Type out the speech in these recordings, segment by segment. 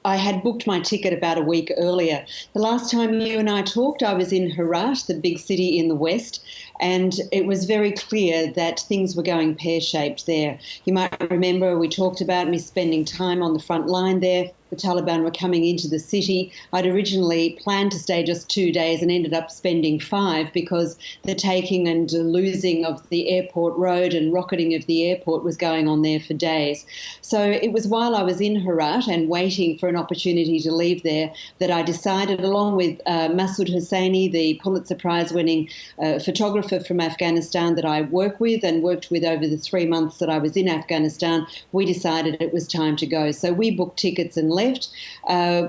I had booked my ticket about a week earlier. The last time you and I talked, I was in Herat, the big city in the west, and it was very clear that things were going pear-shaped there. You might remember we talked about me spending time on the front line there. The Taliban were coming into the city. I'd originally planned to stay just 2 days and ended up spending 5 because the taking and losing of the airport road and rocketing of the airport was going on there for days. So it was while I was in Herat and waiting for an opportunity to leave there that I decided, along with Masood Hosseini, the Pulitzer Prize-winning photographer from Afghanistan that I work with and worked with over the 3 months that I was in Afghanistan, we decided it was time to go. So we booked tickets and left.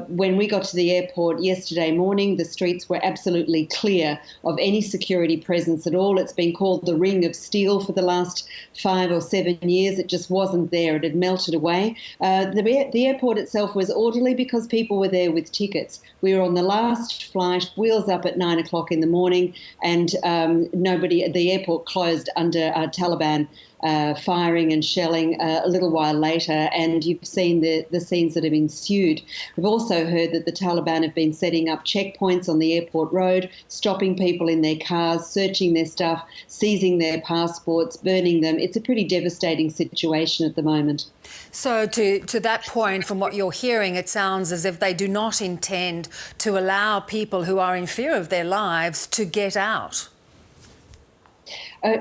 When we got to the airport yesterday morning, the streets were absolutely clear of any security presence at all. It's been called the Ring of Steel for the last 5 or 7 years. It just wasn't there. It had melted away. The airport itself was orderly because people were there with tickets. We were on the last flight, wheels up at 9 o'clock in the morning, and the airport closed under Taliban firing and shelling a little while later, and you've seen the scenes that have ensued. We've also heard that the Taliban have been setting up checkpoints on the airport road, stopping people in their cars, searching their stuff, seizing their passports, burning them. It's a pretty devastating situation at the moment. So to that point, from what you're hearing, it sounds as if they do not intend to allow people who are in fear of their lives to get out.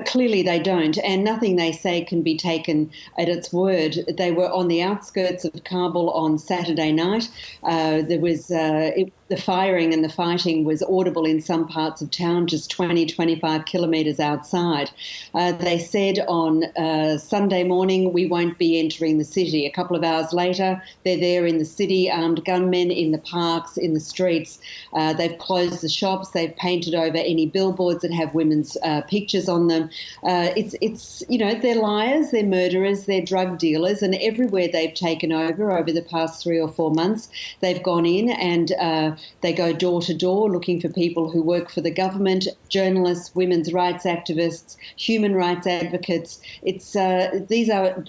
Clearly they don't, and nothing they say can be taken at its word. They were on the outskirts of Kabul on Saturday night. The firing and the fighting was audible in some parts of town, just 20, 25 kilometres outside. They said on Sunday morning, we won't be entering the city. A couple of hours later, they're there in the city, armed gunmen in the parks, in the streets. They've closed the shops. They've painted over any billboards that have women's pictures on them. They're liars, they're murderers, they're drug dealers, and everywhere they've taken over the past 3 or 4 months, they've gone in and they go door to door looking for people who work for the government, journalists, women's rights activists, human rights advocates. These are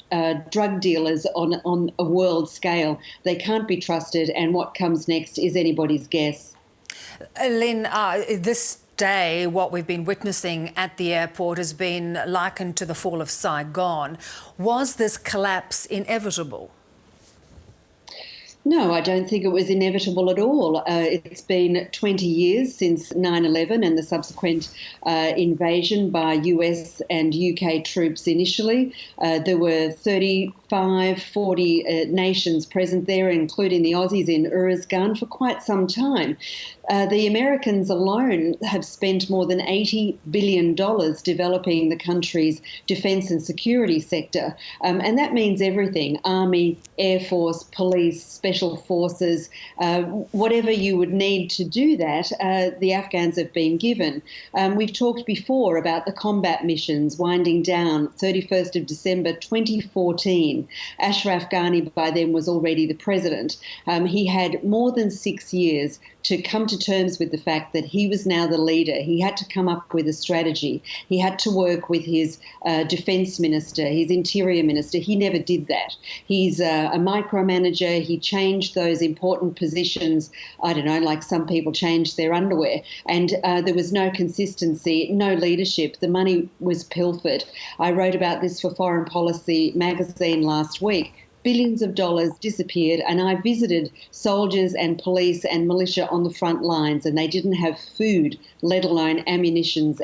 drug dealers on a world scale. They can't be trusted, and what comes next is anybody's guess. Lynne, this day, what we've been witnessing at the airport has been likened to the fall of Saigon. Was this collapse inevitable? No, I don't think it was inevitable at all. It's been 20 years since 9/11 and the subsequent invasion by US and UK troops initially. There were 35, 40 nations present there, including the Aussies in Uruzgan, for quite some time. The Americans alone have spent more than $80 billion developing the country's defence and security sector. And that means everything: Army, Air Force, police, special forces, whatever you would need to do that, the Afghans have been given. We've talked before about the combat missions winding down 31st of December 2014. Ashraf Ghani by then was already the president. He had more than 6 years to come to terms with the fact that he was now the leader. He had to come up with a strategy. He had to work with his defence minister, his interior minister. He never did that. He's a micromanager. He changed those important positions, I don't know, like some people change their underwear. And there was no consistency, no leadership. The money was pilfered. I wrote about this for Foreign Policy magazine last week. Billions of dollars disappeared, and I visited soldiers and police and militia on the front lines, and they didn't have food, let alone ammunition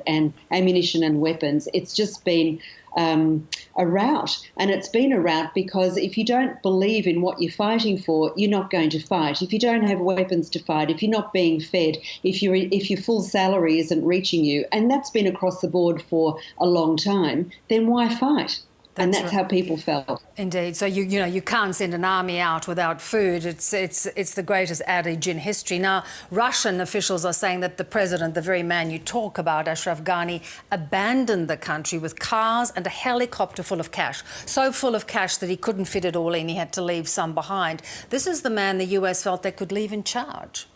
and weapons. It's just been a rout, and it's been a rout because if you don't believe in what you're fighting for, you're not going to fight. If you don't have weapons to fight, if you're not being fed, if your full salary isn't reaching you, and that's been across the board for a long time, then why fight? That's right. How people felt. Indeed. So you can't send an army out without food. It's the greatest adage in history. Now, Russian officials are saying that the president, the very man you talk about, Ashraf Ghani, abandoned the country with cars and a helicopter full of cash. So full of cash that he couldn't fit it all in. He had to leave some behind. This is the man the US felt they could leave in charge.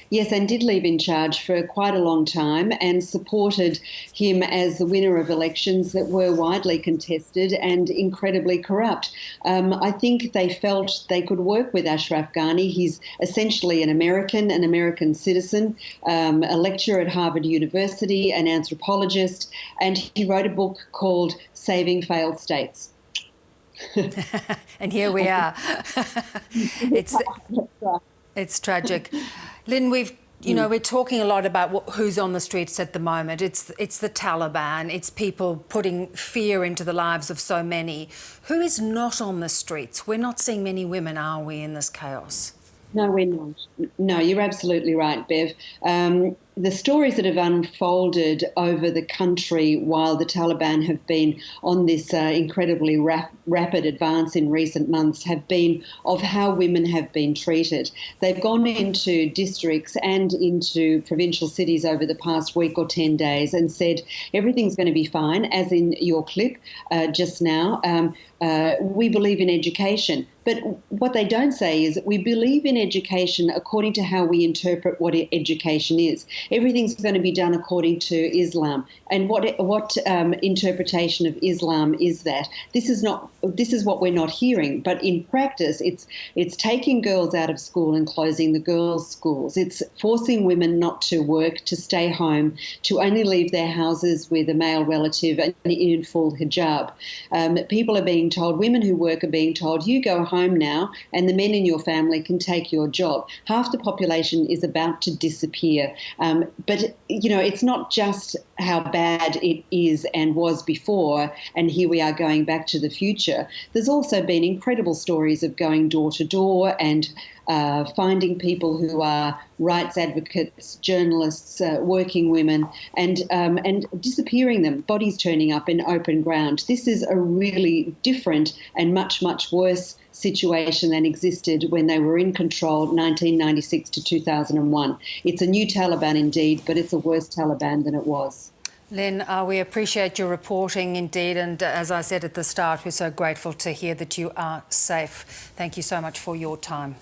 Yes, and did leave in charge for quite a long time and supported him as the winner of elections that were widely contested and incredibly corrupt. I think they felt they could work with Ashraf Ghani. He's essentially an American citizen, a lecturer at Harvard University, an anthropologist, and he wrote a book called Saving Failed States. And here we are. It's tragic. Lynne, we're talking a lot about who's on the streets at the moment. It's the Taliban. It's people putting fear into the lives of so many. Who is not on the streets? We're not seeing many women, are we, in this chaos? No, we're not. No, you're absolutely right, Bev. The stories that have unfolded over the country while the Taliban have been on this incredibly rapid advance in recent months have been of how women have been treated. They've gone into districts and into provincial cities over the past week or 10 days and said everything's going to be fine, as in your clip just now. We believe in education. But what they don't say is that we believe in education according to how we interpret what education is. Everything's going to be done according to Islam. And what interpretation of Islam is that? This is what we're not hearing. But in practice, it's taking girls out of school and closing the girls' schools. It's forcing women not to work, to stay home, to only leave their houses with a male relative and in full hijab. People are being told, women who work are being told, you go home now and the men in your family can take your job. Half the population is about to disappear. But, it's not just how bad it is and was before, and here we are going back to the future. There's also been incredible stories of going door to door and finding people who are rights advocates, journalists, working women, and disappearing them, bodies turning up in open ground. This is a really different and much, much worse situation than existed when they were in control 1996 to 2001. It's a new Taliban indeed, but it's a worse Taliban than it was. Lynne, we appreciate your reporting indeed, and as I said at the start, we're so grateful to hear that you are safe. Thank you so much for your time.